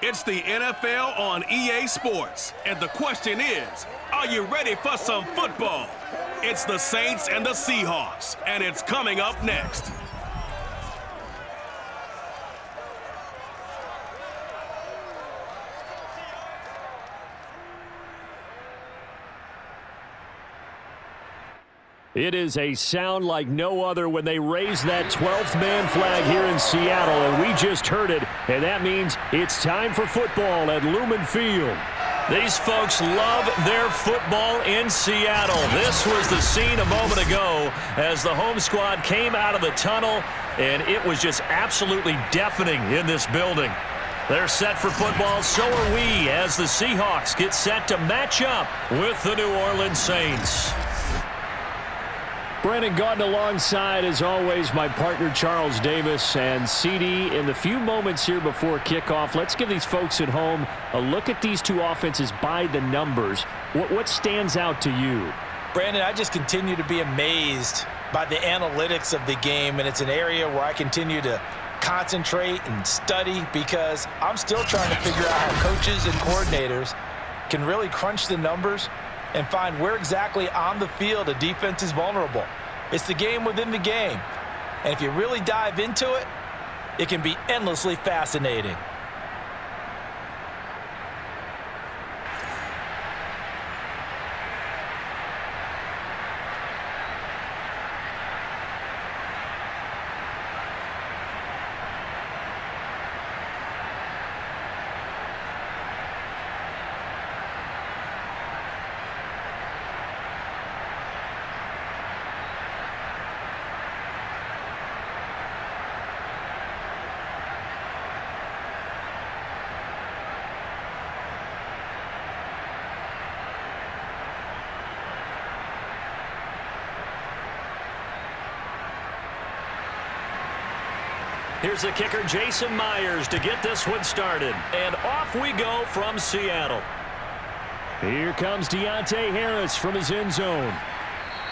It's the NFL on EA Sports, and the question is, are you ready for some football? It's the Saints and the Seahawks, and it's coming up next. It is a sound like no other when they raise that 12th man flag here in Seattle, and we just heard it, and that means it's time for football at Lumen Field. These folks love their football in Seattle. This was the scene a moment ago as the home squad came out of the tunnel, and it was just absolutely deafening in this building. They're set for football, so are we, as the Seahawks get set to match up with the New Orleans Saints. Brandon Gaudin alongside, as always, my partner Charles Davis. And CD, in the few moments here before kickoff, let's give these folks at home a look at these two offenses by the numbers. What stands out to you? Brandon, I just continue to be amazed by the analytics of the game, and it's an area where I continue to concentrate and study because I'm still trying to figure out how coaches and coordinators can really crunch the numbers and find where exactly on the field a defense is vulnerable. It's the game within the game. And if you really dive into it, it can be endlessly fascinating. Here's the kicker, Jason Myers, to get this one started. And off we go from Seattle. Here comes Deontay Harris from his end zone.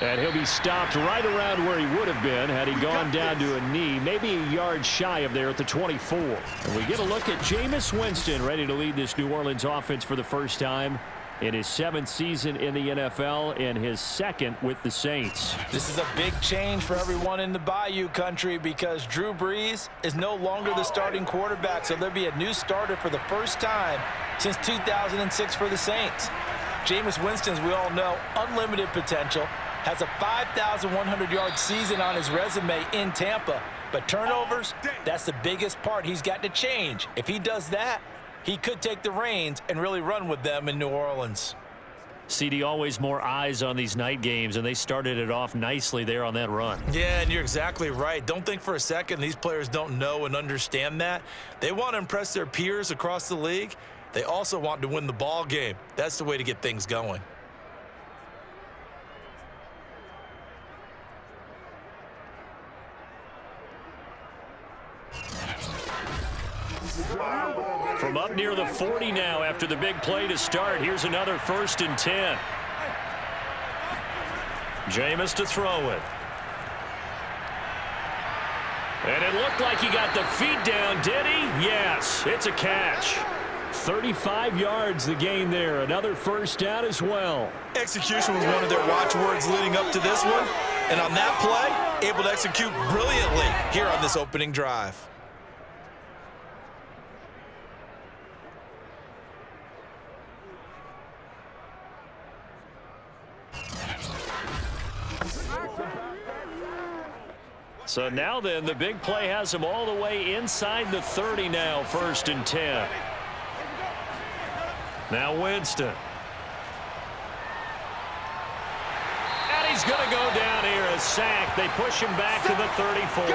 And he'll be stopped right around where he would have been had he gone down to a knee, maybe a yard shy of there at the 24. And we get a look at Jameis Winston, ready to lead this New Orleans offense for the first time in his 7th season in the NFL and his 2nd with the Saints. This is a big change for everyone in the Bayou country because Drew Brees is no longer the starting quarterback, so there'll be a new starter for the first time since 2006 for the Saints. Jameis Winston, as we all know, unlimited potential, has a 5,100-yard season on his resume in Tampa, but turnovers, that's the biggest part he's got to change. If he does that, he could take the reins and really run with them in New Orleans. CD, always more eyes on these night games, and they started it off nicely there on that run. Yeah, and you're exactly right. Don't think for a second these players don't know and understand that. They want to impress their peers across the league. They also want to win the ball game. That's the way to get things going. From up near the 40 now after the big play to start. Here's another 1st and 10. Jameis to throw it. And it looked like he got the feet down, did he? Yes, it's a catch. 35 yards the gain there. Another first down as well. Execution was one of their watchwords leading up to this one. And on that play, able to execute brilliantly here on this opening drive. So now then, the big play has him all the way inside the 30 now, 1st and 10. Now Winston. And he's going to go down here, a sack. They push him back to the 34.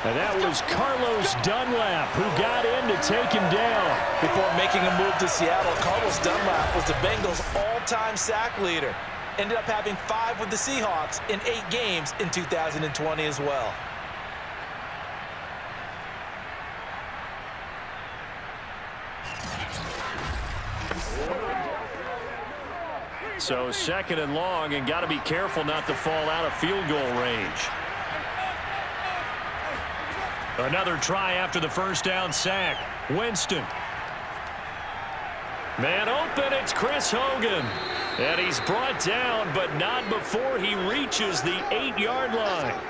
And that was Carlos Dunlap who got in to take him down. Before making a move to Seattle, Carlos Dunlap was the Bengals' all-time sack leader. Ended up having 5 with the Seahawks in 8 games in 2020 as well. So 2nd and long, and got to be careful not to fall out of field goal range. Another try after the first down sack. Winston. Man open, it's Chris Hogan. And he's brought down, but not before he reaches the 8-yard line.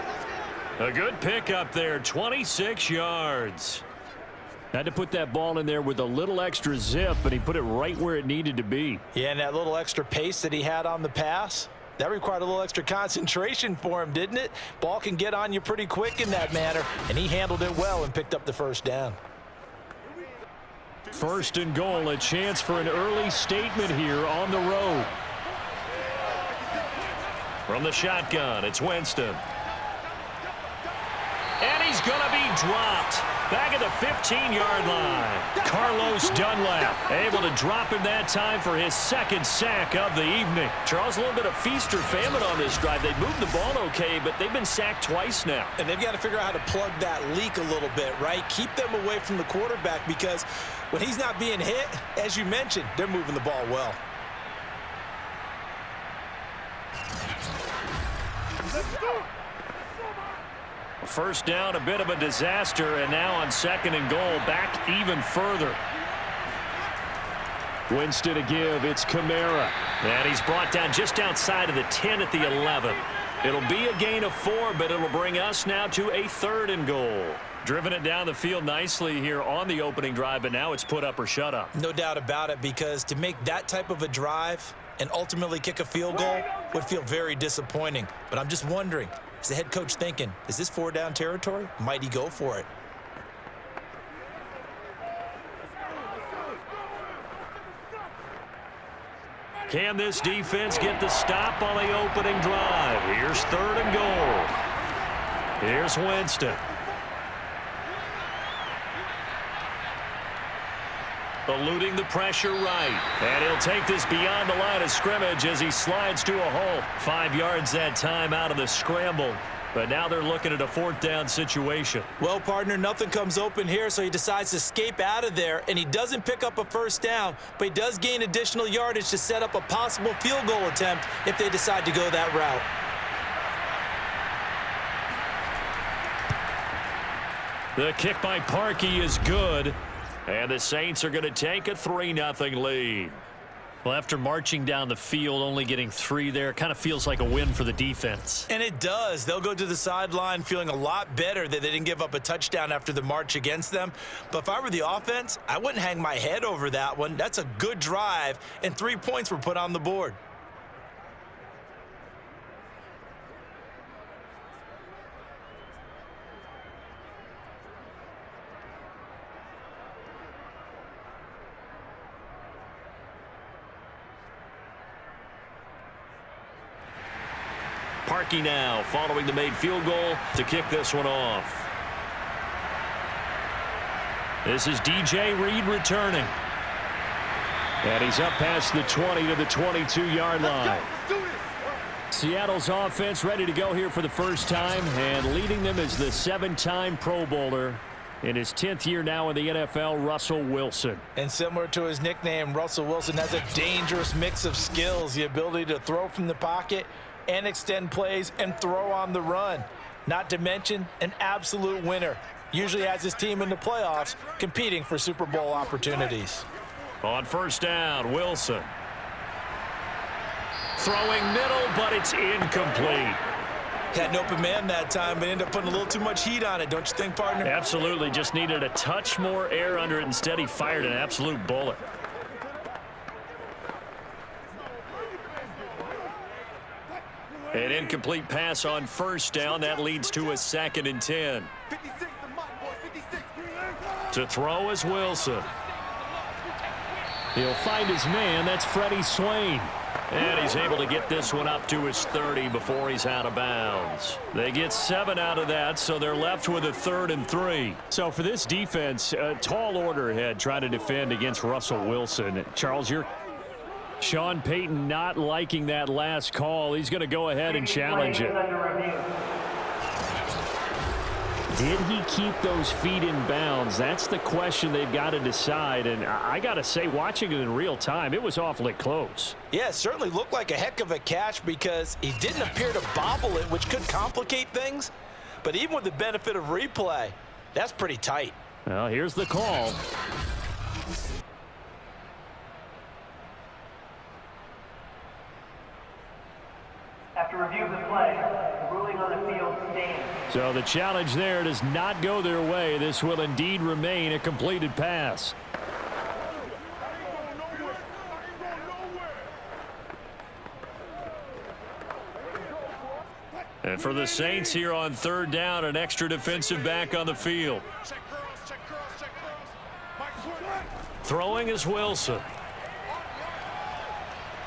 A good pickup there, 26 yards. Had to put that ball in there with a little extra zip, but he put it right where it needed to be. Yeah, and that little extra pace that he had on the pass, that required a little extra concentration for him, didn't it? Ball can get on you pretty quick in that manner, and he handled it well and picked up the first down. First and goal, a chance for an early statement here on the road. From the shotgun, it's Winston. And he's going to be dropped back at the 15-yard line. Carlos Dunlap able to drop him that time for his second sack of the evening. Charles, a little bit of feast or famine on this drive. They moved the ball okay, but they've been sacked twice now. And they've got to figure out how to plug that leak a little bit, right? Keep them away from the quarterback because when he's not being hit, as you mentioned, they're moving the ball well. First down, a bit of a disaster, and now on second and goal, back even further. Winston to give, it's Kamara. And he's brought down just outside of the 10 at the 11. It'll be a gain of 4, but it'll bring us now to a third and goal. Driven it down the field nicely here on the opening drive, but now it's put up or shut up. No doubt about it, because to make that type of a drive and ultimately kick a field goal would feel very disappointing. But I'm just wondering, is the head coach thinking, is this 4-down territory? Might he go for it? Can this defense get the stop on the opening drive? Here's third and goal. Here's Winston. Eluding the pressure right. And he'll take this beyond the line of scrimmage as he slides to a hole. 5 yards that time out of the scramble. But now they're looking at a 4th down situation. Well, partner, nothing comes open here, so he decides to escape out of there, and he doesn't pick up a first down, but he does gain additional yardage to set up a possible field goal attempt if they decide to go that route. The kick by Parkey is good. And the Saints are going to take a 3-0 lead. Well, after marching down the field, only getting 3 there, kind of feels like a win for the defense. And it does. They'll go to the sideline feeling a lot better that they didn't give up a touchdown after the march against them. But if I were the offense, I wouldn't hang my head over that one. That's a good drive, and 3 points were put on the board. Parkey now following the made field goal to kick this one off. This is DJ Reed returning. And he's up past the 20 to the 22-yard line. Seattle's offense ready to go here for the first time, and leading them is the 7-time Pro Bowler in his 10th year now in the NFL, Russell Wilson. And similar to his nickname, Russell Wilson has a dangerous mix of skills, the ability to throw from the pocket and extend plays and throw on the run. Not to mention an absolute winner. Usually has his team in the playoffs competing for Super Bowl opportunities. On first down, Wilson. Throwing middle, but it's incomplete. Had an open man that time, but ended up putting a little too much heat on it, don't you think, partner? Absolutely. Just needed a touch more air under it. Instead, he fired an absolute bullet. An incomplete pass on first down. That leads to a 2nd and 10. To throw is Wilson. He'll find his man. That's Freddie Swain. And he's able to get this one up to his 30 before he's out of bounds. They get 7 out of that, so they're left with a 3rd and 3. So for this defense, a tall order ahead trying to defend against Russell Wilson. Charles, you're Sean Payton not liking that last call. He's going to go ahead and challenge it. Did he keep those feet in bounds? That's the question they've got to decide. And I got to say, watching it in real time, it was awfully close. Yeah, it certainly looked like a heck of a catch because he didn't appear to bobble it, which could complicate things. But even with the benefit of replay, that's pretty tight. Well, here's the call. So the challenge there does not go their way. This will indeed remain a completed pass. And for the Saints here on third down, an extra defensive back on the field. Throwing is Wilson.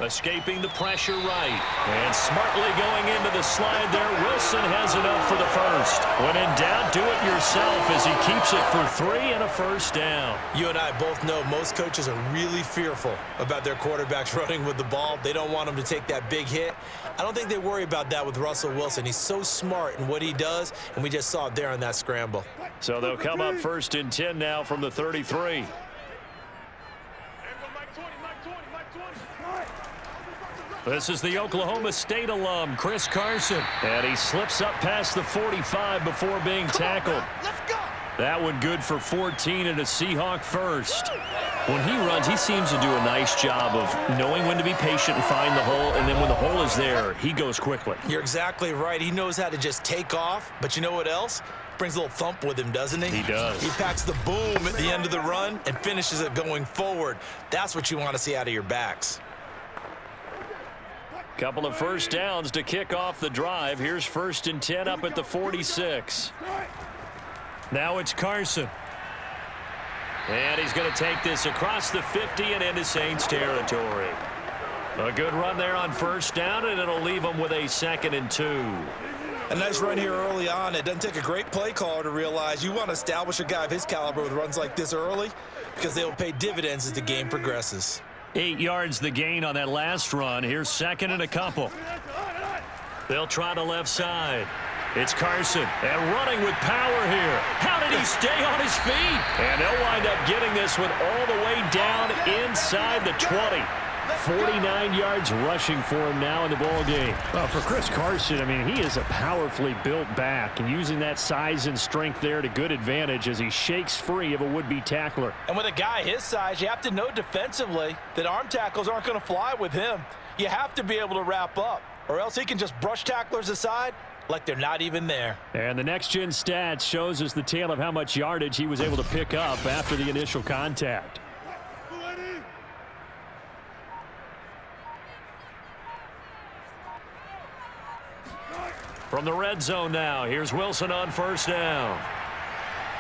Escaping the pressure right. And smartly going into the slide there. Wilson has enough for the first. When in doubt, do it yourself as he keeps it for 3 and a first down. You and I both know most coaches are really fearful about their quarterbacks running with the ball. They don't want them to take that big hit. I don't think they worry about that with Russell Wilson. He's so smart in what he does, and we just saw it there on that scramble. So they'll come up 1st and 10 now from the 33. This is the Oklahoma State alum, Chris Carson. And he slips up past the 45 before being tackled. Let's go. That one good for 14 and a Seahawk first. When he runs, he seems to do a nice job of knowing when to be patient and find the hole, and then when the hole is there, he goes quickly. You're exactly right. He knows how to just take off, but you know what else? Brings a little thump with him, doesn't he? He does. He packs the boom at the end of the run and finishes it going forward. That's what you want to see out of your backs. Couple of first downs to kick off the drive. Here's 1st and 10 up at the 46. Now it's Carson. And he's going to take this across the 50 and into Saints territory. A good run there on 1st down, and it'll leave them with a 2nd and 2. A nice run here early on. It doesn't take a great play caller to realize you want to establish a guy of his caliber with runs like this early because they will pay dividends as the game progresses. 8 yards the gain on that last run. Here's 2nd and a couple. They'll try the left side. It's Carson, and running with power here. How did he stay on his feet? And they'll wind up getting this one all the way down inside the 20. 49 yards rushing for him now in the ball game. Well, for Chris Carson, I mean, he is a powerfully built back, and using that size and strength there to good advantage as he shakes free of a would-be tackler. And with a guy his size, you have to know defensively that arm tackles aren't going to fly with him. You have to be able to wrap up, or else he can just brush tacklers aside like they're not even there. And the next-gen stats shows us the tale of how much yardage he was able to pick up after the initial contact. From the red zone now, here's Wilson on 1st down.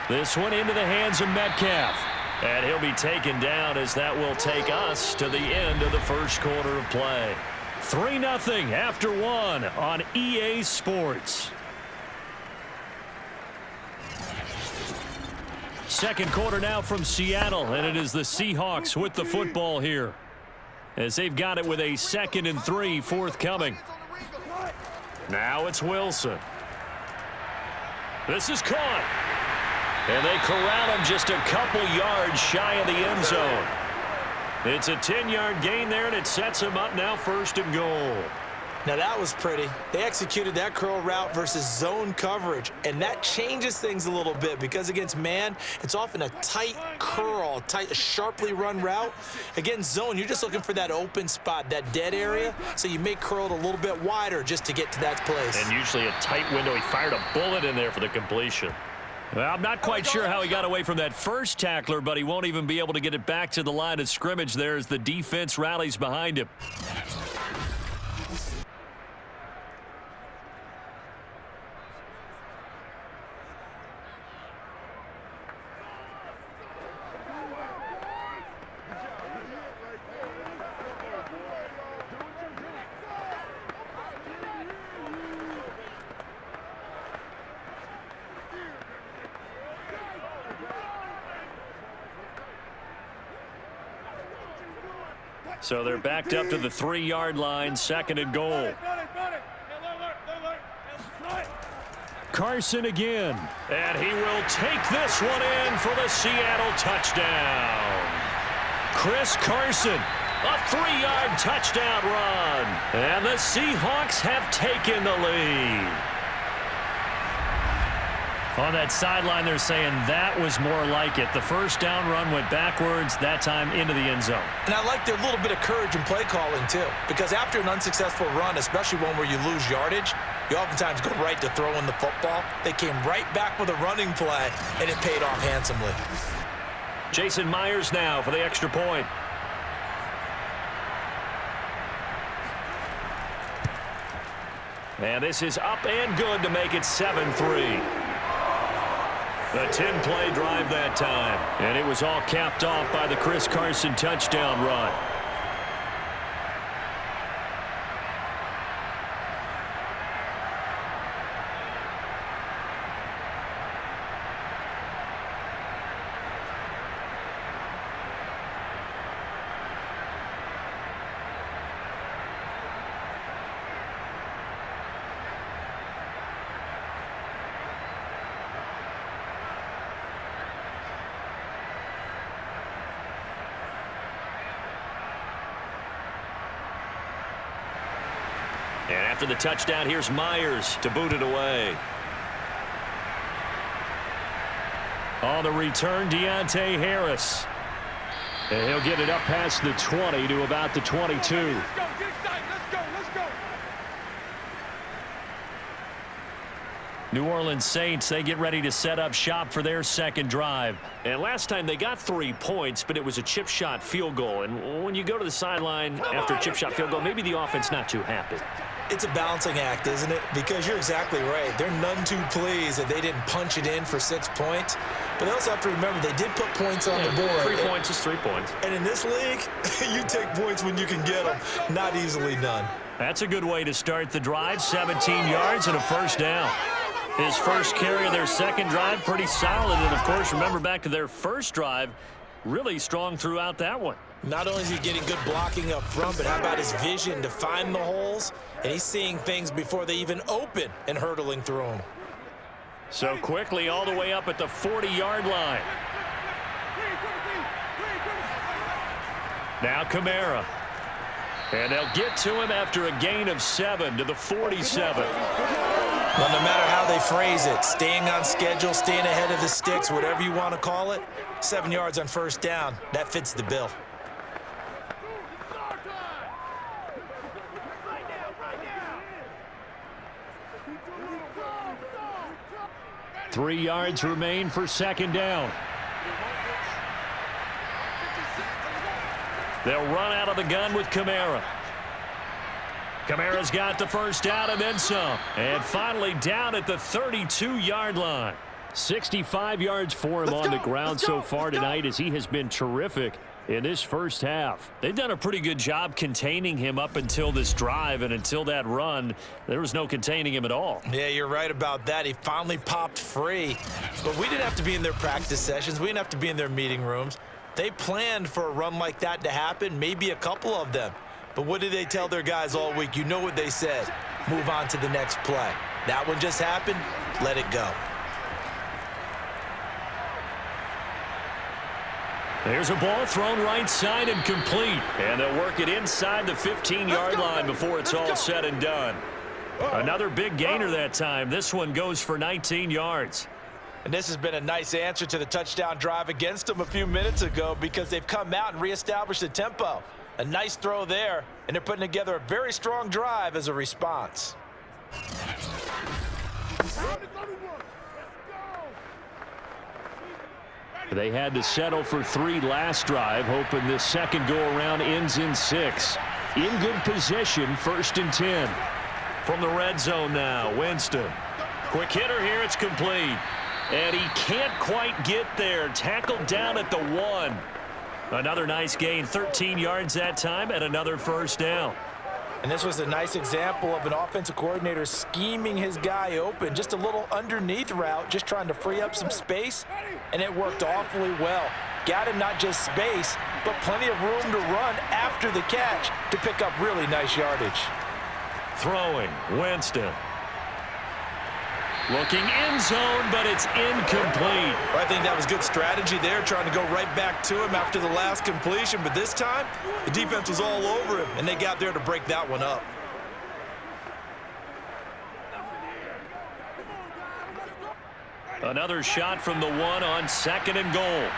This one into the hands of Metcalf. And he'll be taken down as that will take us to the end of the 1st quarter of play. 3-0 after 1 on EA Sports. 2nd quarter now from Seattle, and it is the Seahawks with the football here, as they've got it with a 2nd and 3 forthcoming. Now it's Wilson. This is caught. And they corral him just a couple yards shy of the end zone. It's a 10-yard gain there, and it sets him up now 1st and goal. Now that was pretty. They executed that curl route versus zone coverage, and that changes things a little bit because against man, it's often a tight curl, tight, sharply run route. Against zone, you're just looking for that open spot, that dead area, so you may curl it a little bit wider just to get to that place. And usually a tight window. He fired a bullet in there for the completion. Well, I'm not quite sure how he got away from that first tackler, but he won't even be able to get it back to the line of scrimmage there as the defense rallies behind him. So they're backed up to the 3-yard line, 2nd and goal. Carson again, and he will take this one in for the Seattle touchdown. Chris Carson, a 3-yard touchdown run, and the Seahawks have taken the lead. On that sideline, they're saying that was more like it. The first down run went backwards, that time into the end zone. And I like their little bit of courage in play calling, too. Because after an unsuccessful run, especially one where you lose yardage, you oftentimes go right to throwing the football. They came right back with a running play, and it paid off handsomely. Jason Myers now for the extra point. And this is up and good to make it 7-3. A 10-play drive that time. And it was all capped off by the Chris Carson touchdown run. And after the touchdown, here's Myers to boot it away. On the return, Deontay Harris. And he'll get it up past the 20 to about the 22. New Orleans Saints, they get ready to set up shop for their second drive. And last time they got 3 points, but it was a chip shot field goal. And when you go to the sideline after a chip shot field goal, maybe the offense not too happy. It's a balancing act, isn't it? Because you're exactly right. They're none too pleased that they didn't punch it in for 6 points. But they also have to remember they did put points on the board. 3 points is 3 points. And in this league, you take points when you can get them. Not easily done. That's a good way to start the drive. 17 yards and a first down. His first carry of their second drive, pretty solid. And, of course, remember back to their first drive, really strong throughout that one. Not only is he getting good blocking up front, but how about his vision to find the holes? And he's seeing things before they even open and hurdling through them. So quickly all the way up at the 40-yard line. Now Kamara. And they'll get to him after a gain of 7 to the 47. Well, no matter how they phrase it, staying on schedule, staying ahead of the sticks, whatever you want to call it, 7 yards on first down, that fits the bill. Three yards remain for second down. They'll run out of the gun with Kamara. Kamara's got the first down and then some. And finally down at the 32-yard line. 65 yards for him on the ground so far tonight as he has been terrific in this first half. They've done a pretty good job containing him up until this drive, and until that run, there was no containing him at all. Yeah, you're right about that. He finally popped free. But we didn't have to be in their practice sessions. We didn't have to be in their meeting rooms. They planned for a run like that to happen, maybe a couple of them. But what did they tell their guys all week? You know what they said. Move on to the next play. That one just happened. Let it go. There's a ball thrown right side and complete. And they'll work it inside the 15-yard line before it's all said and done. Another big gainer that time. This one goes for 19 yards. And this has been a nice answer to the touchdown drive against them a few minutes ago because they've come out and reestablished the tempo. A nice throw there, and they're putting together a very strong drive as a response. They had to settle for 3 last drive, hoping this second go-around ends in 6. In good position, 1st and 10. From the red zone now, Winston. Quick hitter here, it's complete. And he can't quite get there. Tackled down at the 1. Another nice gain, 13 yards that time, and another first down. And this was a nice example of an offensive coordinator scheming his guy open. Just a little underneath route, just trying to free up some space, and it worked awfully well. Got him not just space, but plenty of room to run after the catch to pick up really nice yardage. Throwing, Winston. Looking end zone, but it's incomplete. I think that was good strategy there, trying to go right back to him after the last completion. But this time, the defense was all over him, and they got there to break that one up. Another shot from the 1 on 2nd and goal.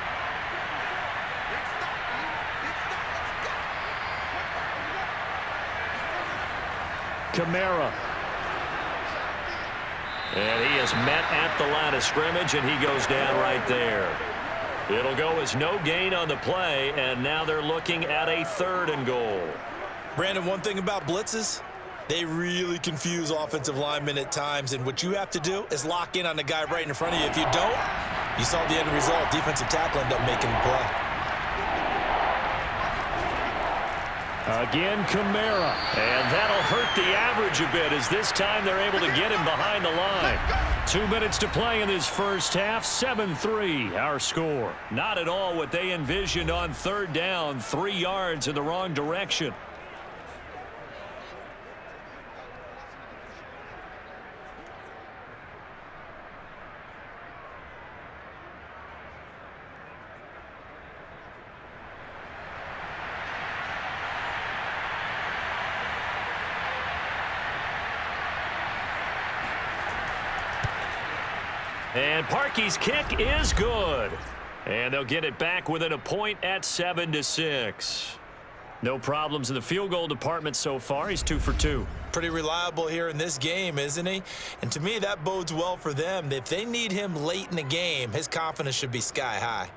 Kamara. And he is met at the line of scrimmage, and he goes down right there. It'll go as no gain on the play, and now they're looking at a 3rd and goal. Brandon, one thing about blitzes, they really confuse offensive linemen at times, and what you have to do is lock in on the guy right in front of you. If you don't, you saw the end result. Defensive tackle ended up making the play. Again, Kamara. And that'll hurt the average a bit as this time they're able to get him behind the line. 2 minutes to play in this first half. 7-3 our score. Not at all what they envisioned on 3rd down. 3 yards in the wrong direction. And Parkey's kick is good. And they'll get it back within a point at 7-6. No problems in the field goal department so far. He's 2 for 2. Pretty reliable here in this game, isn't he? And to me, that bodes well for them. If they need him late in the game, his confidence should be sky high.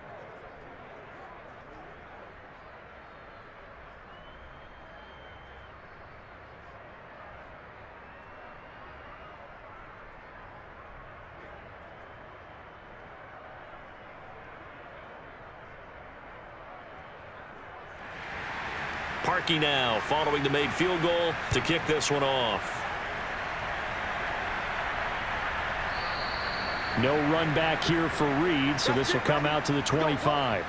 Parkey now following the made field goal to kick this one off. No run back here for Reed, so this will come out to the 25.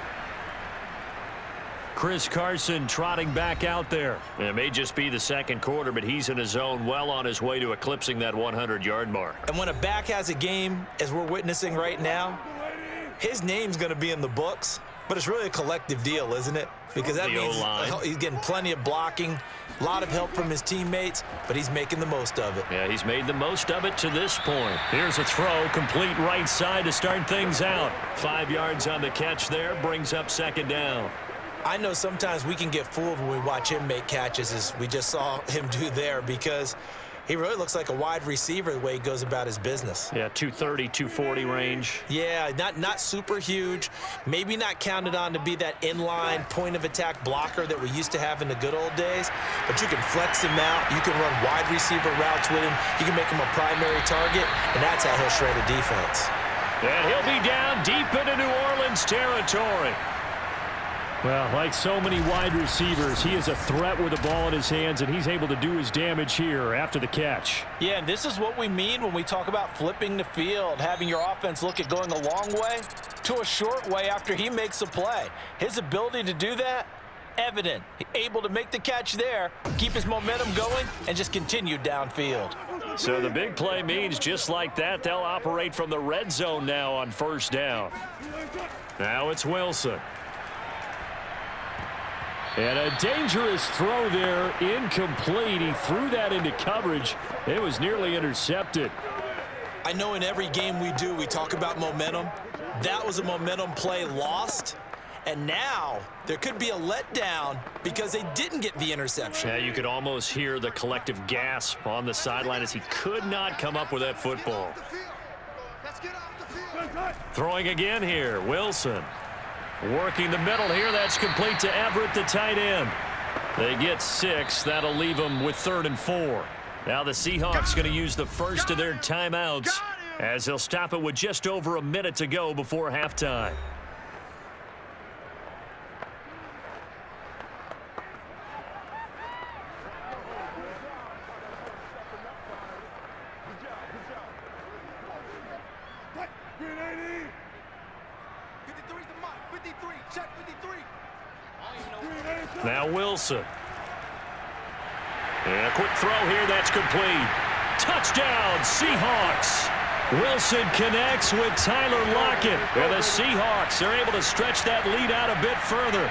Chris Carson trotting back out there. It may just be the 2nd quarter, but he's in his zone, well on his way to eclipsing that 100-yard mark. And when a back has a game, as we're witnessing right now, his name's going to be in the books, but it's really a collective deal, isn't it? Because that means he's getting plenty of blocking, a lot of help from his teammates, but he's making the most of it. Yeah, he's made the most of it to this point. Here's a throw, complete right side to start things out. 5 yards on the catch there, brings up 2nd down. I know sometimes we can get fooled when we watch him make catches, as we just saw him do there, because he really looks like a wide receiver the way he goes about his business. Yeah, 230, 240 range. Yeah, not super huge. Maybe not counted on to be that inline point-of-attack blocker that we used to have in the good old days. But you can flex him out. You can run wide receiver routes with him. You can make him a primary target, and that's how he'll shred a defense. And he'll be down deep into New Orleans territory. Well, like so many wide receivers, he is a threat with the ball in his hands, and he's able to do his damage here after the catch. Yeah, and this is what we mean when we talk about flipping the field, having your offense look at going a long way to a short way after he makes a play. His ability to do that, evident. Able to make the catch there, keep his momentum going, and just continue downfield. So the big play means just like that, they'll operate from the red zone now on 1st down. Now it's Wilson. And a dangerous throw there, incomplete. He threw that into coverage. It was nearly intercepted. I know in every game we do, we talk about momentum. That was a momentum play lost. And now there could be a letdown because they didn't get the interception. Yeah, you could almost hear the collective gasp on the sideline as he could not come up with that football. Throwing again here, Wilson. Working the middle here, that's complete to Everett, the tight end. They get 6. That'll leave them with 3rd and 4. Now the Seahawks going to use the first of their timeouts as they'll stop it with just over a minute to go before halftime. Now Wilson. And a quick throw here, that's complete. Touchdown, Seahawks. Wilson connects with Tyler Lockett. And the Seahawks are able to stretch that lead out a bit further.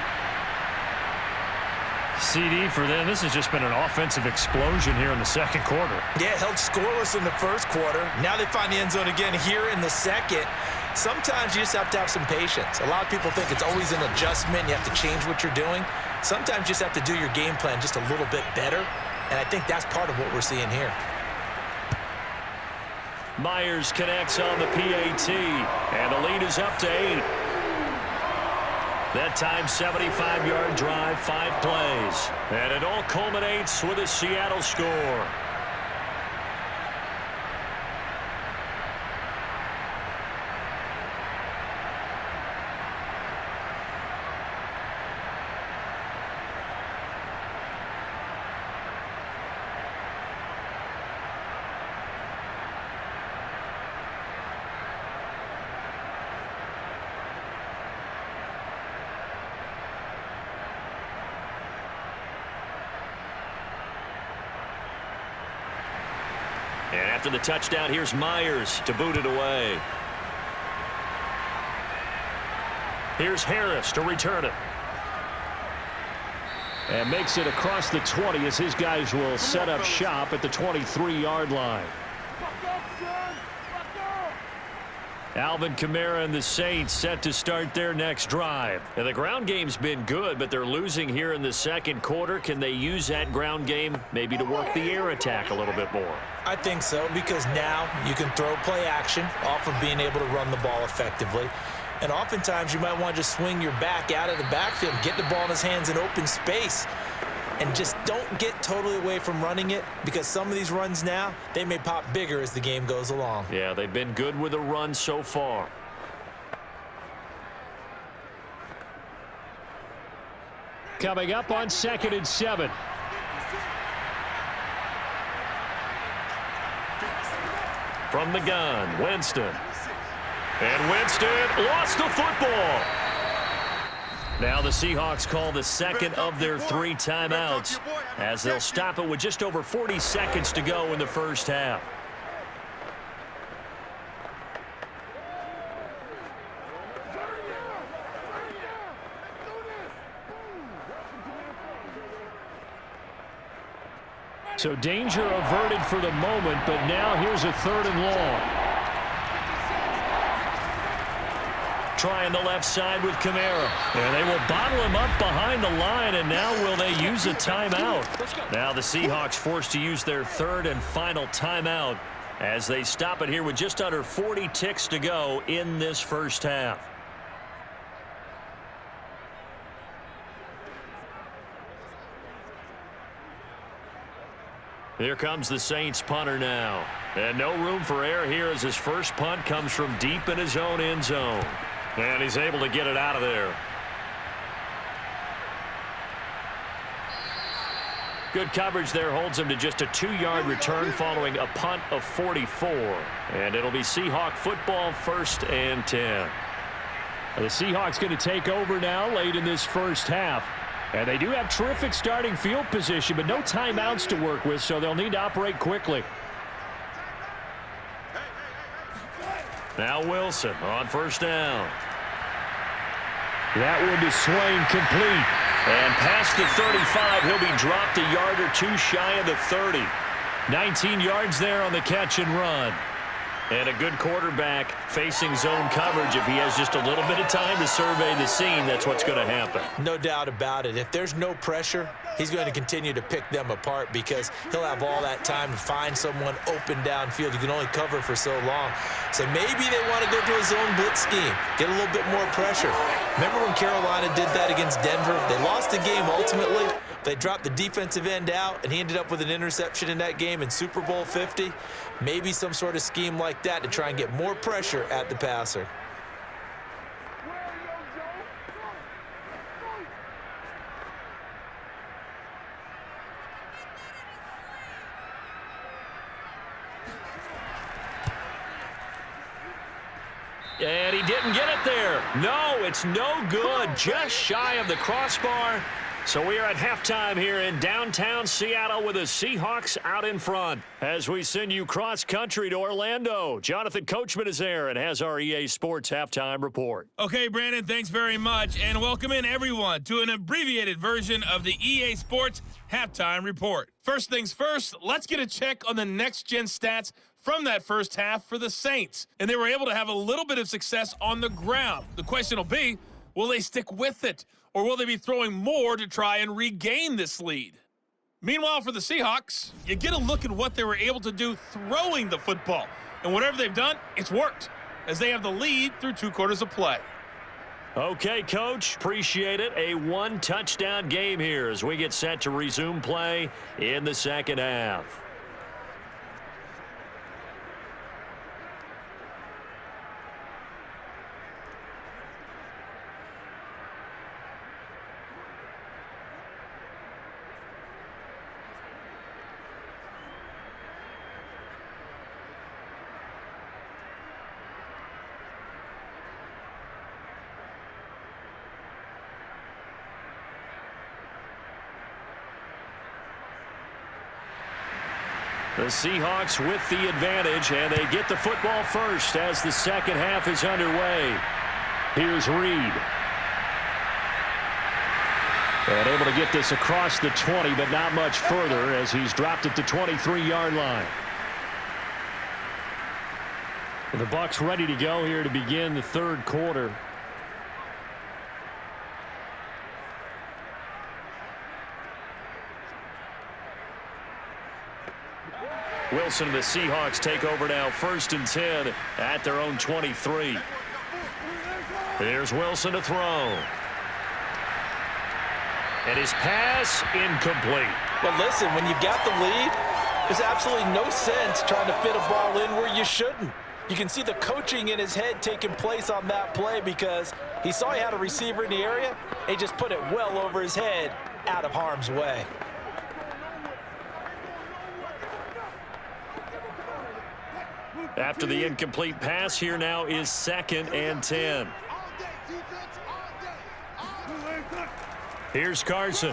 CD for them. This has just been an offensive explosion here in the second quarter. Yeah, held scoreless in the first quarter. Now they find the end zone again here in the second. Sometimes you just have to have some patience. A lot of people think it's always an adjustment. You have to change what you're doing. Sometimes you just have to do your game plan just a little bit better. And I think that's part of what we're seeing here. Myers connects on the PAT, and the lead is up to 8. That time, 75-yard drive, 5 plays. And it all culminates with a Seattle score. And after the touchdown, here's Myers to boot it away. Here's Harris to return it. And makes it across the 20 as his guys will set up shop at the 23-yard line. Alvin Kamara and the Saints set to start their next drive. And the ground game's been good, but they're losing here in the second quarter. Can they use that ground game maybe to work the air attack a little bit more? I think so, because now you can throw play action off of being able to run the ball effectively. And oftentimes you might want to just swing your back out of the backfield, get the ball in his hands in open space, and just don't get totally away from running it, because some of these runs now, they may pop bigger as the game goes along. Yeah, they've been good with a run so far. Coming up on 2nd and 7. From the gun, Winston. And Winston lost the football. Now the Seahawks call the second of their 3 timeouts as they'll stop it with just over 40 seconds to go in the first half. So danger averted for the moment, but now here's a 3rd and long. Trying the left side with Kamara. And they will bottle him up behind the line, and now will they use a timeout? Now the Seahawks forced to use their 3rd and final timeout as they stop it here with just under 40 ticks to go in this first half. Here comes the Saints punter now. And no room for error here as his first punt comes from deep in his own end zone. And he's able to get it out of there. Good coverage there holds him to just a 2-yard return following a punt of 44. And it'll be Seahawk football, 1st and 10. The Seahawks going to take over now late in this first half. And they do have terrific starting field position, but no timeouts to work with, so they'll need to operate quickly. Now Wilson on 1st down. That one to Swain, complete. And past the 35, he'll be dropped a yard or 2 shy of the 30. 19 yards there on the catch and run. And a good quarterback facing zone coverage. If he has just a little bit of time to survey the scene, that's what's going to happen. No doubt about it. If there's no pressure, he's going to continue to pick them apart because he'll have all that time to find someone open downfield. You can only cover for so long. So maybe they want to go to a zone blitz scheme, get a little bit more pressure. Remember when Carolina did that against Denver? They lost the game ultimately. They dropped the defensive end out, and he ended up with an interception in that game in Super Bowl 50. Maybe some sort of scheme like that to try and get more pressure at the passer. And he didn't get it there. No, it's no good. Just shy of the crossbar. So we are at halftime here in downtown Seattle with the Seahawks out in front. As we send you cross-country to Orlando, Jonathan Coachman is there and has our EA Sports halftime report. Okay, Brandon, thanks very much, and welcome in everyone to an abbreviated version of the EA Sports halftime report. First things first, let's get a check on the next-gen stats from that first half for the Saints. And they were able to have a little bit of success on the ground. The question will be, will they stick with it? Or will they be throwing more to try and regain this lead? Meanwhile, for the Seahawks, you get a look at what they were able to do throwing the football. And whatever they've done, it's worked, as they have the lead through 2 quarters of play. Okay, Coach, appreciate it. A 1-touchdown game here as we get set to resume play in the second half. The Seahawks with the advantage, and they get the football first as the second half is underway. Here's Reed. And able to get this across the 20, but not much further as he's dropped at the 23-yard line. And the Bucs ready to go here to begin the third quarter. Wilson and the Seahawks take over now, 1st and 10 at their own 23. Here's Wilson to throw. And his pass incomplete. Well, listen, when you've got the lead, there's absolutely no sense trying to fit a ball in where you shouldn't. You can see the coaching in his head taking place on that play because he saw he had a receiver in the area. He just put it well over his head out of harm's way. After the incomplete pass, here now is 2nd and 10. Here's Carson.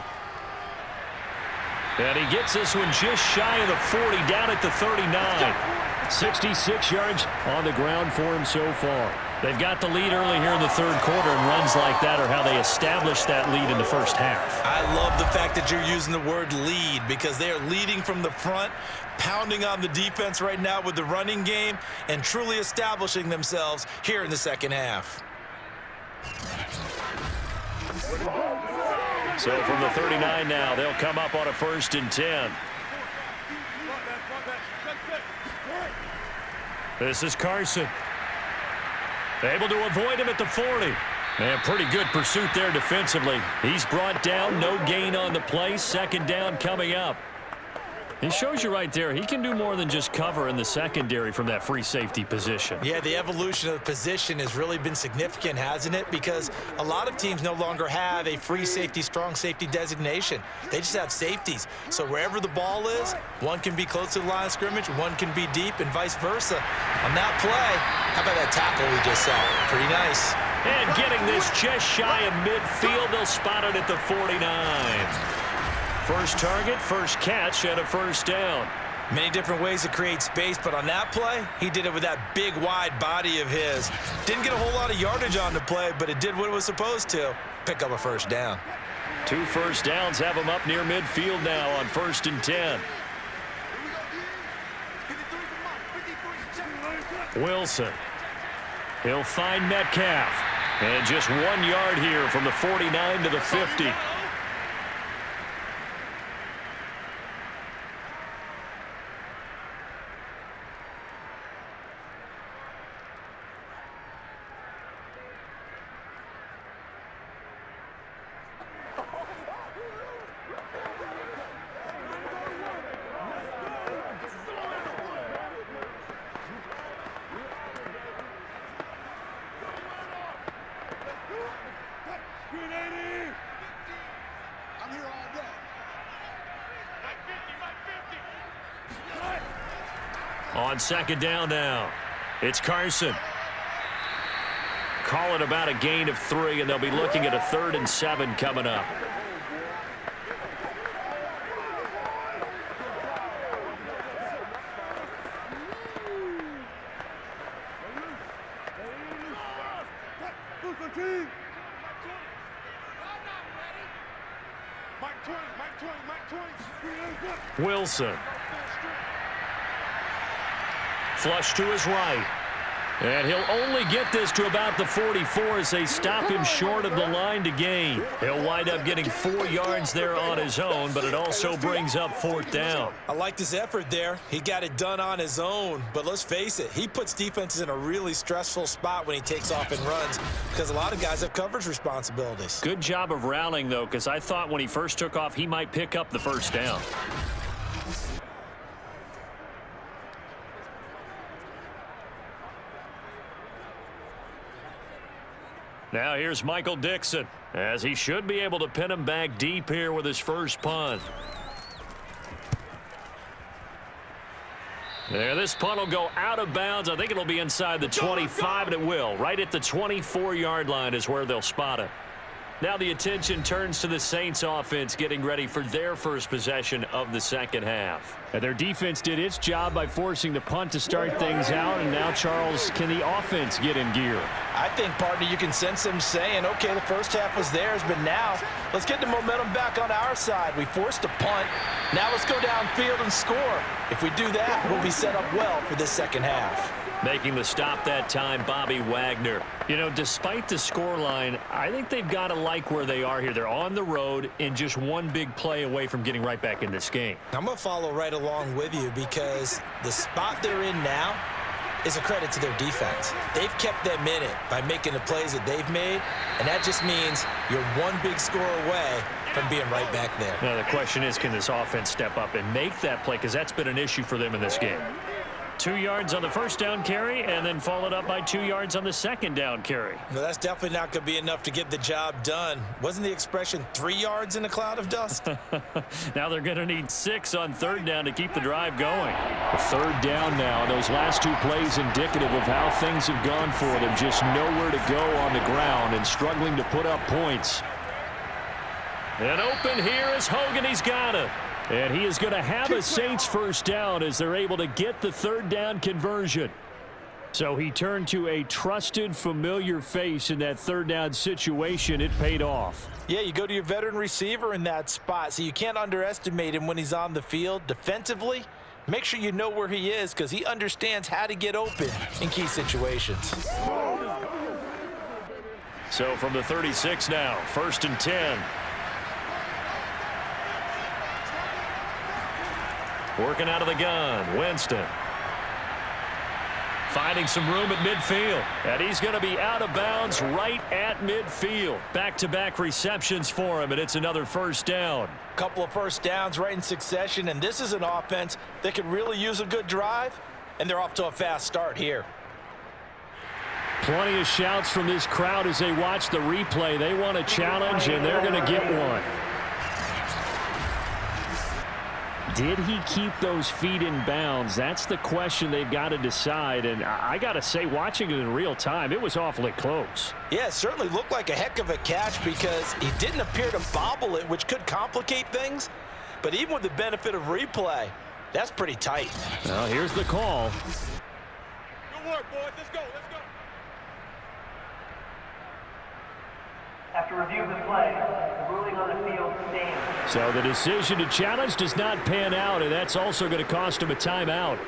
And he gets this one just shy of the 40, down at the 39. 66 yards on the ground for him so far. They've got the lead early here in the third quarter, and runs like that are how they established that lead in the first half. I love the fact that you're using the word lead because they are leading from the front, pounding on the defense right now with the running game, and truly establishing themselves here in the second half. So from the 39 now, they'll come up on a 1st and 10. This is Carson. Able to avoid him at the 40. And pretty good pursuit there defensively. He's brought down, no gain on the play. 2nd down coming up. He shows you right there, he can do more than just cover in the secondary from that free safety position. Yeah, the evolution of the position has really been significant, hasn't it? Because a lot of teams no longer have a free safety, strong safety designation. They just have safeties. So wherever the ball is, one can be close to the line of scrimmage, one can be deep, and vice versa. On that play, how about that tackle we just saw? Pretty nice. And getting this just shy of midfield, they'll spot it at the 49. First target, first catch, and a 1st down. Many different ways to create space, but on that play, he did it with that big, wide body of his. Didn't get a whole lot of yardage on the play, but it did what it was supposed to. Pick up a 1st down. 2 first downs have him up near midfield now on 1st and 10. Wilson. He'll find Metcalf. And just 1 yard here from the 49 to the 50. On 2nd down now, it's Carson. Call it about a gain of 3, and they'll be looking at a 3rd and 7 coming up. Wilson. Flush to his right. And he'll only get this to about the 44 as they stop him short of the line to gain. He'll wind up getting 4 yards there on his own, but it also brings up 4th down. I liked his effort there. He got it done on his own. But let's face it, he puts defenses in a really stressful spot when he takes off and runs because a lot of guys have coverage responsibilities. Good job of rallying, though, because I thought when he first took off, he might pick up the 1st down. Now here's Michael Dixon, as he should be able to pin him back deep here with his first punt. There, this punt will go out of bounds. I think it'll be inside the 25, and it will. Right at the 24-yard line is where they'll spot it. Now the attention turns to the Saints offense getting ready for their first possession of the second half. And their defense did its job by forcing the punt to start things out. And now, Charles, can the offense get in gear? I think, partner, you can sense them saying, okay, the first half was theirs, but now let's get the momentum back on our side. We forced a punt. Now let's go downfield and score. If we do that, we'll be set up well for this second half. Making the stop that time, Bobby Wagner. You know, despite the scoreline, I think they've got to like where they are here. They're on the road and just one big play away from getting right back in this game. I'm going to follow right along with you because the spot they're in now is a credit to their defense. They've kept them in it by making the plays that they've made, and that just means you're one big score away from being right back there. Now, the question is, can this offense step up and make that play? Because that's been an issue for them in this game. 2 yards on the first down carry, and then followed up by 2 yards on the second down carry. No, that's definitely not going to be enough to get the job done. Wasn't the expression 3 yards in a cloud of dust? Now they're going to need 6 on 3rd down to keep the drive going. 3rd down now. Those last 2 plays indicative of how things have gone for them. Just nowhere to go on the ground and struggling to put up points. And open here is Hogan. He's got it. And he is going to have a Saints first down as they're able to get the 3rd down conversion. So he turned to a trusted, familiar face in that 3rd down situation. It paid off. Yeah, you go to your veteran receiver in that spot, so you can't underestimate him when he's on the field. Defensively, make sure you know where he is because he understands how to get open in key situations. So from the 36 now, 1st and 10. Working out of the gun, Winston. Finding some room at midfield. And he's going to be out of bounds right at midfield. Back-to-back receptions for him, and it's another first down. Couple of first downs right in succession, and this is an offense that could really use a good drive, and they're off to a fast start here. Plenty of shouts from this crowd as they watch the replay. They want a challenge, and they're going to get one. Did he keep those feet in bounds? That's the question they've got to decide. And I got to say, watching it in real time, it was awfully close. Yeah, it certainly looked like a heck of a catch because he didn't appear to bobble it, which could complicate things. But even with the benefit of replay, that's pretty tight. Well, here's the call. Good work, boys. Let's go. Let's go. After review of the play, the ruling on the field stands. So the decision to challenge does not pan out, and that's also going to cost him a timeout.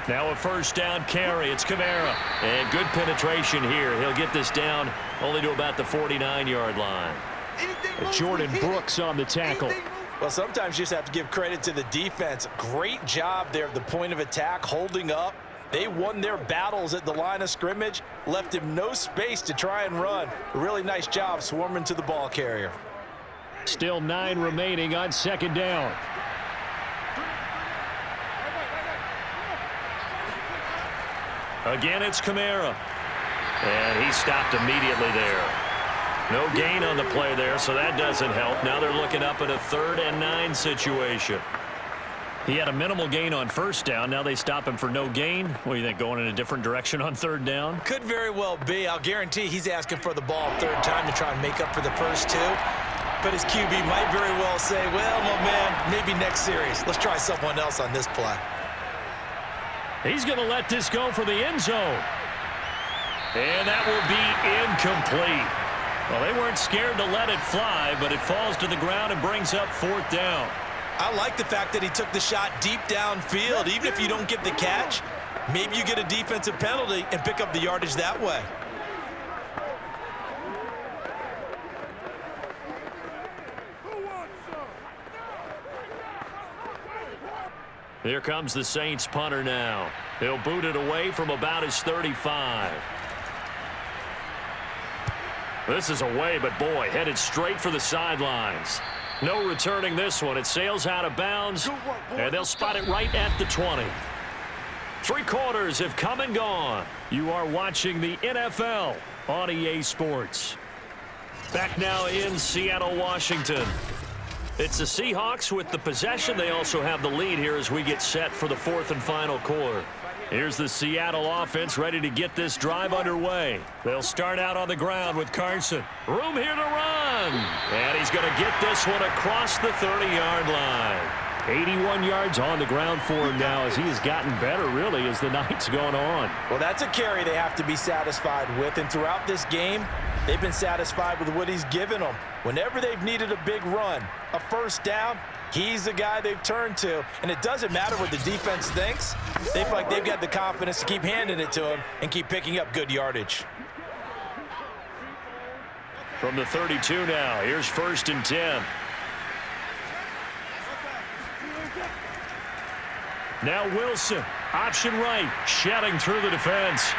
Now a first down carry. It's Kamara. And good penetration here. He'll get this down only to about the 49-yard line. Jordan Brooks on the tackle. Well, sometimes you just have to give credit to the defense. Great job there at the point of attack, holding up. They won their battles at the line of scrimmage, left him no space to try and run. A really nice job swarming to the ball carrier. Still 9 remaining on second down. Again, it's Kamara. And he stopped immediately there. No gain on the play there, so that doesn't help. Now they're looking up at a 3rd and 9 situation. He had a minimal gain on first down. Now they stop him for no gain. What do you think, going in a different direction on third down? Could very well be. I'll guarantee he's asking for the ball third time to try and make up for the first two. But his QB might very well say, well, my man, maybe next series. Let's try someone else on this play. He's going to let this go for the end zone. And that will be incomplete. Well, they weren't scared to let it fly, but it falls to the ground and brings up fourth down. I like the fact that he took the shot deep downfield. Even if you don't get the catch, maybe you get a defensive penalty and pick up the yardage that way. Here comes the Saints punter now. He'll boot it away from about his 35. This is away, but boy, headed straight for the sidelines. No returning this one. It sails out of bounds, and they'll spot it right at the 20. 3 quarters have come and gone. You are watching the NFL on EA Sports. Back now in Seattle, Washington. It's the Seahawks with the possession. They also have the lead here as we get set for the 4th and final quarter. Here's the Seattle offense ready to get this drive underway. They'll start out on the ground with Carson. Room here to run. And he's going to get this one across the 30-yard line. 81 yards on the ground for him now as he has gotten better, really, as the night's gone on. Well, that's a carry they have to be satisfied with. And throughout this game, they've been satisfied with what he's given them. Whenever they've needed a big run, a first down, he's the guy they've turned to. And it doesn't matter what the defense thinks. They feel like they've got the confidence to keep handing it to him and keep picking up good yardage. From the 32 now, here's 1st and 10. Now Wilson, option right, shedding through the defense.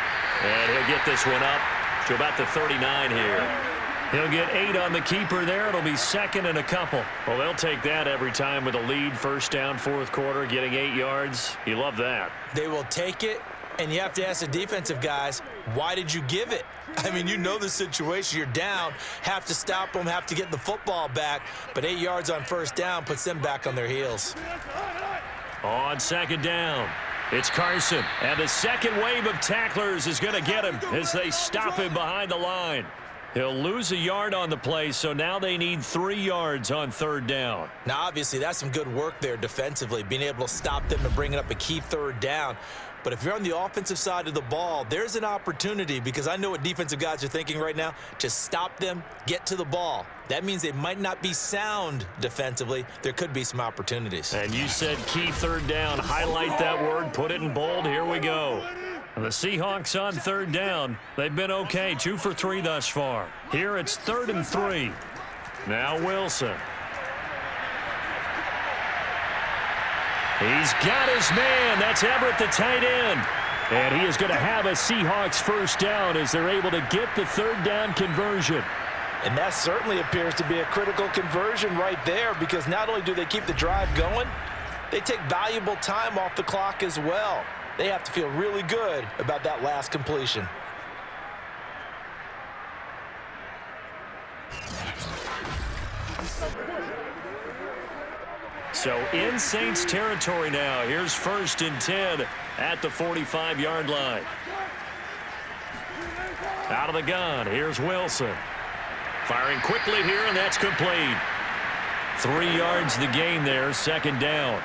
And he'll get this one up to about the 39 here. He'll get 8 on the keeper there. It'll be 2nd and a couple. Well, they'll take that every time with a lead. First down, 4th quarter, getting 8 yards. You love that. They will take it, and you have to ask the defensive guys, why did you give it? I mean, you know the situation. You're down, have to stop them, have to get the football back. But 8 yards on first down puts them back on their heels. On 2nd down, it's Carson. And the second wave of tacklers is going to get him as they stop him behind the line. He'll lose a yard on the play, so now they need 3 yards on 3rd down. Now, obviously, that's some good work there defensively, being able to stop them and bringing up a key 3rd down. But if you're on the offensive side of the ball, there's an opportunity, because I know what defensive guys are thinking right now. Just stop them, get to the ball. That means they might not be sound defensively. There could be some opportunities. And you said key 3rd down. Highlight that word, put it in bold. Here we go. The Seahawks on 3rd down. They've been okay, 2 for 3 thus far. Here it's 3rd and 3. Now Wilson. He's got his man. That's Everett, the tight end. And he is going to have a Seahawks first down as they're able to get the 3rd down conversion. And that certainly appears to be a critical conversion right there, because not only do they keep the drive going, they take valuable time off the clock as well. They have to feel really good about that last completion. So in Saints territory now. Here's 1st and 10 at the 45-yard line. Out of the gun, here's Wilson. Firing quickly here, and that's complete. 3 yards the gain there, 2nd down.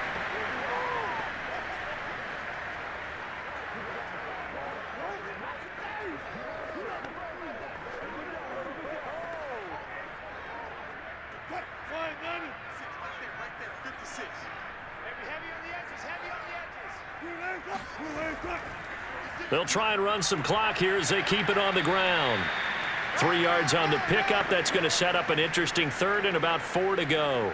They'll try and run some clock here as they keep it on the ground. 3 yards on the pickup. That's going to set up an interesting 3rd and about 4 to go.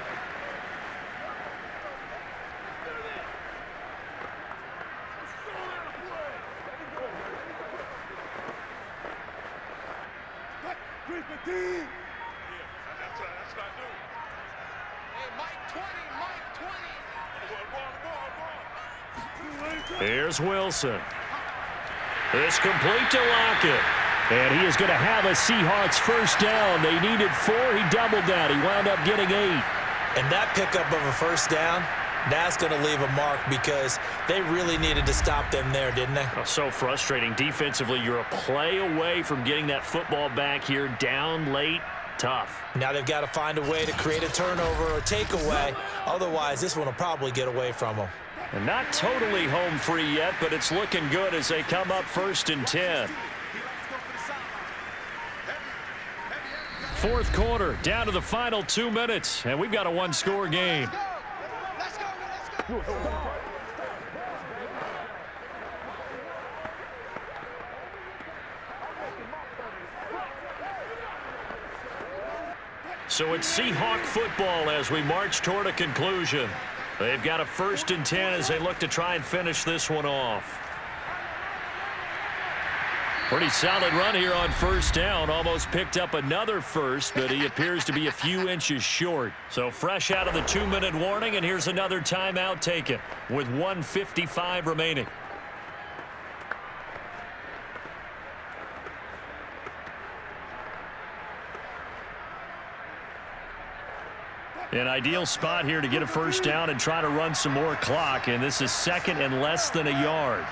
Here's Wilson. It's complete to Lockett. And he is going to have a Seahawks first down. They needed 4. He doubled that. He wound up getting 8. And that pickup of a first down, That's going to leave a mark because they really needed to stop them there, didn't they? Oh, so frustrating. Defensively, you're a play away from getting that football back here. Down late, tough. Now they've got to find a way to create a turnover or takeaway. Otherwise, this one will probably get away from them. And not totally home free yet, but it's looking good as they come up 1st and 10. Fourth quarter, down to the final 2 minutes, and we've got a one-score game. So it's Seahawk football as we march toward a conclusion. They've got a 1st and 10 as they look to try and finish this one off. Pretty solid run here on 1st down. Almost picked up another first, but he appears to be a few inches short. So fresh out of the 2-minute warning, and here's another timeout taken with 1:55 remaining. An ideal spot here to get a 1st down and try to run some more clock, and this is 2nd and less than a yard.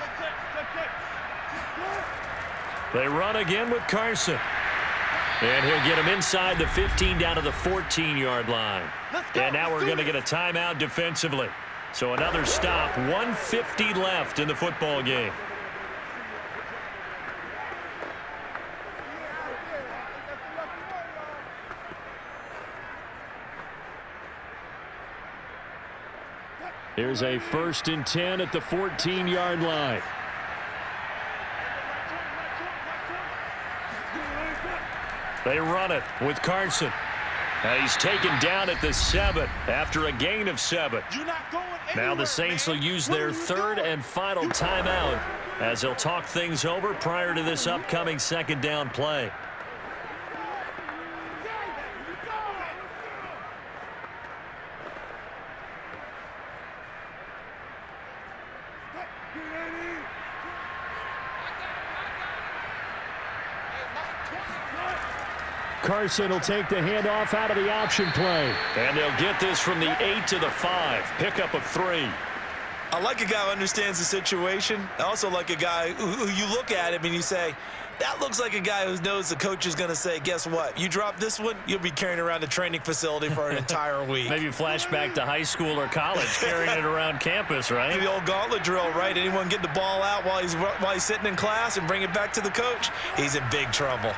They run again with Carson. And he'll get him inside the 15 down to the 14-yard line. And now we're going to get a timeout defensively. So another stop, 1:50 left in the football game. Here's a 1st and 10 at the 14-yard line. They run it with Carson. He's taken down at the 7 after a gain of 7. Now the Saints will use their 3rd and final timeout as they'll talk things over prior to this upcoming 2nd down play. Carson will take the handoff out of the option play. And they'll get this from the 8 to the 5. Pickup of 3. I like a guy who understands the situation. I also like a guy who you look at him and you say, that looks like a guy who knows the coach is going to say, guess what? You drop this one, you'll be carrying around the training facility for an entire week. Maybe flashback to high school or college, carrying it around campus, right? The old gauntlet drill, right? Anyone get the ball out while he's sitting in class and bring it back to the coach? He's in big trouble.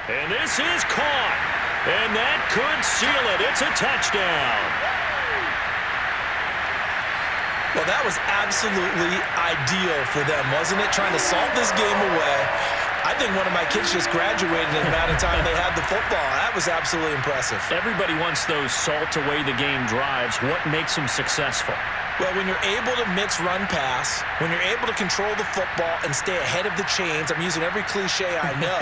And this is caught. And that could seal it. It's a touchdown. Well, that was absolutely ideal for them, wasn't it? Trying to salt this game away. I think one of my kids just graduated in the amount of time they had the football. That was absolutely impressive. Everybody wants those salt away the game drives. What makes them successful? Well, when you're able to mix run-pass, when you're able to control the football and stay ahead of the chains, I'm using every cliche I know,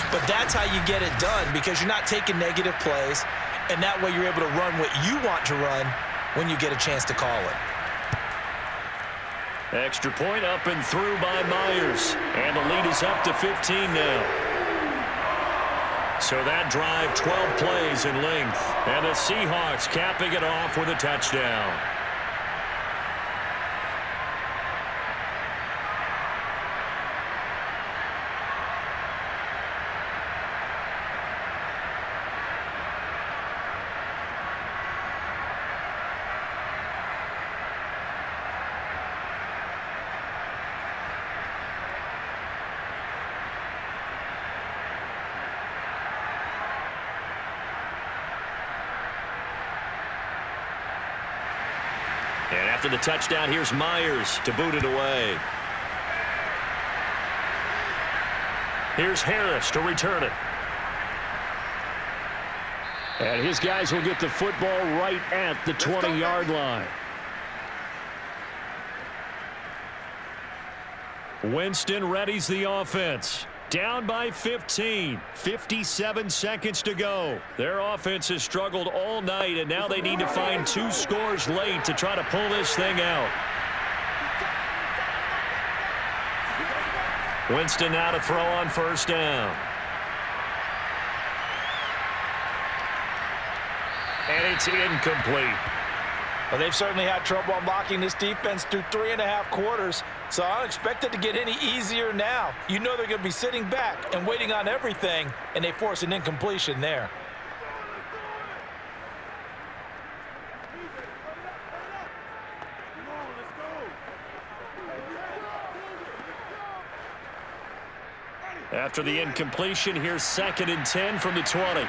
but that's how you get it done because you're not taking negative plays, and that way you're able to run what you want to run when you get a chance to call it. Extra point up and through by Myers, and the lead is up to 15 now. So that drive, 12 plays in length, and the Seahawks capping it off with a touchdown. And after the touchdown, here's Myers to boot it away. Here's Harris to return it. And his guys will get the football right at the 20-yard line. Winston readies the offense. Down by 15. 57 seconds to go. Their offense has struggled all night, and now they need to find 2 scores late to try to pull this thing out. Winston now to throw on 1st down. And it's incomplete. Well, they've certainly had trouble unlocking this defense through 3.5 quarters, so I don't expect it to get any easier now. You know they're going to be sitting back and waiting on everything, and they force an incompletion there. After the incompletion, here's 2nd and 10 from the 20.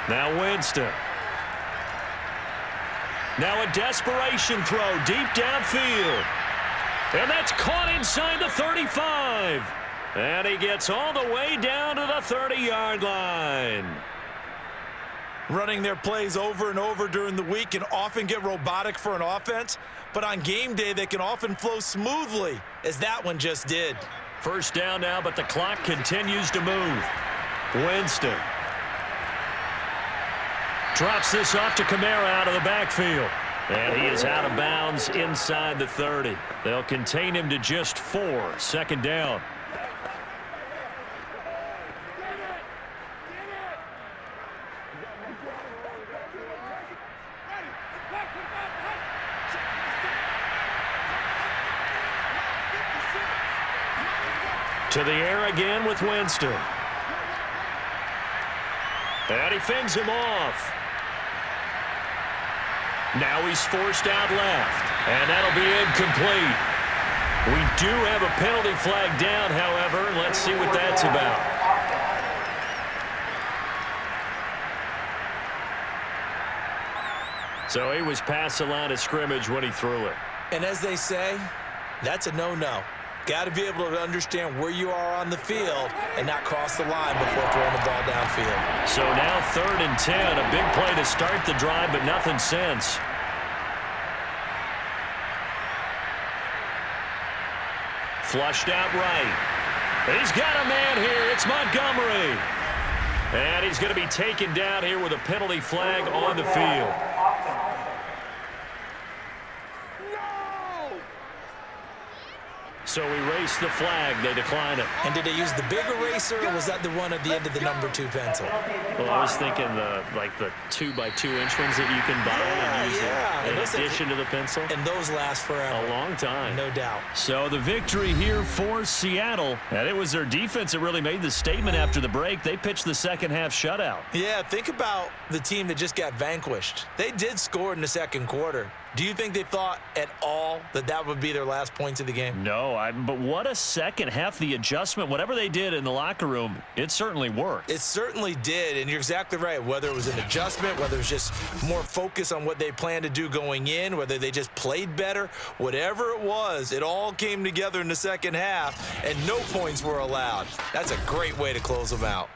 Now Winston. Now a desperation throw deep downfield. And that's caught inside the 35. And he gets all the way down to the 30-yard line. Running their plays over and over during the week can often get robotic for an offense, but on game day they can often flow smoothly, as that one just did. First down now, but the clock continues to move. Winston drops this off to Kamara out of the backfield. And he is out of bounds inside the 30. They'll contain him to just 4. 2nd down. To the air again with Winston. And he fends him off. Now he's forced out left. And that'll be incomplete. We do have a penalty flag down, however. Let's see what that's about. So he was past the line of scrimmage when he threw it. And as they say, that's a no-no. Got to be able to understand where you are on the field and not cross the line before throwing the ball downfield. So now 3rd and 10, a big play to start the drive, but nothing since. Flushed out right. He's got a man here. It's Montgomery. And he's going to be taken down here with a penalty flag on the field. So we race the flag. They decline it. And did they use the big eraser, or was that the one at the end of the number 2 pencil? Well, I was thinking the 2x2-inch ones that you can buy and use in addition to the pencil. And those last forever. A long time. No doubt. So the victory here for Seattle. And it was their defense that really made the statement after the break. They pitched the second-half shutout. Yeah, think about the team that just got vanquished. They did score in the 2nd quarter. Do you think they thought at all that that would be their last points of the game? No, but what a second half. The adjustment, whatever they did in the locker room, it certainly worked. It certainly did, and you're exactly right. Whether it was an adjustment, whether it was just more focus on what they planned to do going in, whether they just played better, whatever it was, it all came together in the second half, and no points were allowed. That's a great way to close them out.